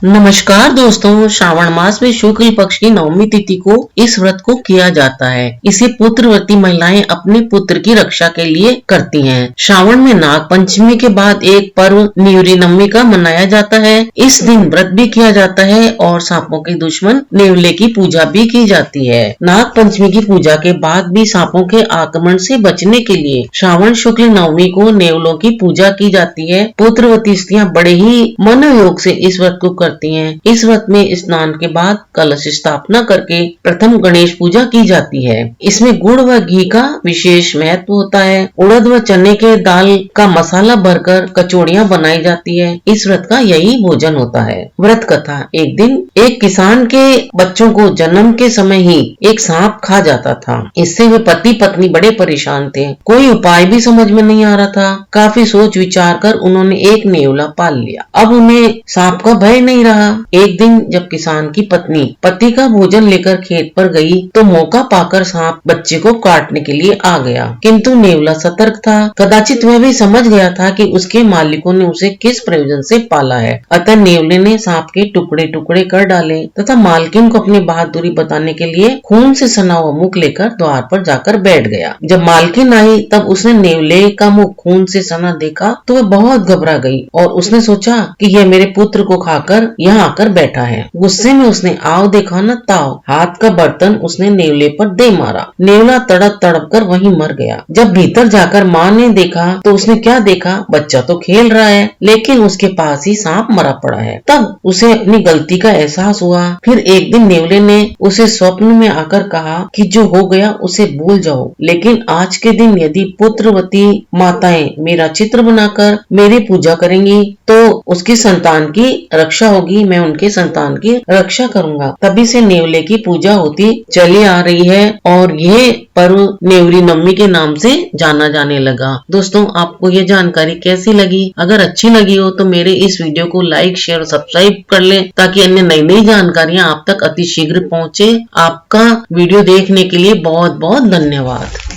नमस्कार दोस्तों, श्रावण मास में शुक्ल पक्ष की नवमी तिथि को इस व्रत को किया जाता है। इसे पुत्रवती महिलाएं अपने पुत्र की रक्षा के लिए करती हैं। श्रावण में नाग पंचमी के बाद एक पर्व नेवरी नवमी का मनाया जाता है। इस दिन व्रत भी किया जाता है और सांपों के दुश्मन नेवले की पूजा भी की जाती है। नाग पंचमी की पूजा के बाद भी सांपों के आक्रमण से बचने के लिए श्रावण शुक्ल नवमी को नेवलों की पूजा की जाती है। पुत्रवती स्त्रियां बड़े ही मनोयोग से इस व्रत को करती हैं। इस व्रत में स्नान के बाद कलश स्थापना करके प्रथम गणेश पूजा की जाती है। इसमें गुड़ व घी का विशेष महत्व होता है। उड़द व चने के दाल का मसाला भरकर कचौड़ियाँ बनाई जाती है। इस व्रत का यही भोजन होता है। व्रत कथा। एक दिन एक किसान के बच्चों को जन्म के समय ही एक सांप खा जाता था। इससे वे पति पत्नी बड़े परेशान थे। कोई उपाय भी समझ में नहीं आ रहा था। काफी सोच विचार कर उन्होंने एक नेवला पाल लिया। अब उन्हें सांप का भय नहीं रहा। एक दिन जब किसान की पत्नी पति का भोजन लेकर खेत पर गई तो मौका पाकर सांप बच्चे को काटने के लिए आ गया, किंतु नेवला सतर्क था। कदाचित वह भी समझ गया था कि उसके मालिकों ने उसे किस प्रयोजन से पाला है। अतः नेवले ने सांप के टुकड़े टुकड़े कर डाले तथा मालकिन को अपनी बहादुरी बताने के लिए खून से सना हुआ मुख लेकर द्वार पर जाकर बैठ गया। जब मालकिन आई तब उसने नेवले का मुख खून से सना देखा तो वह बहुत घबरा गई और उसने सोचा कि यह मेरे पुत्र को खाकर यहाँ आकर बैठा है। गुस्से में उसने आओ देखा न ताओ, हाथ का बर्तन उसने नेवले पर दे मारा। नेवला तड़प तड़प कर वहीं मर गया। जब भीतर जाकर माँ ने देखा तो उसने क्या देखा, बच्चा तो खेल रहा है लेकिन उसके पास ही सांप मरा पड़ा है। तब उसे अपनी गलती का एहसास हुआ। फिर एक दिन नेवले ने उसे स्वप्न में आकर कहा कि जो हो गया उसे भूल जाओ, लेकिन आज के दिन यदि पुत्रवती माताएं मेरा चित्र बनाकर मेरी पूजा करेंगी तो उसकी संतान की रक्षा होगी, मैं उनके संतान की रक्षा करूंगा। तभी से नेवले की पूजा होती चली आ रही है और यह पर्व नेवरी नवमी के नाम से जाना जाने लगा। दोस्तों, आपको ये जानकारी कैसी लगी? अगर अच्छी लगी हो तो मेरे इस वीडियो को लाइक शेयर और सब्सक्राइब कर ले ताकि अन्य नई नई जानकारियां आप तक अति शीघ्र पहुंचे। आपका वीडियो देखने के लिए बहुत बहुत धन्यवाद।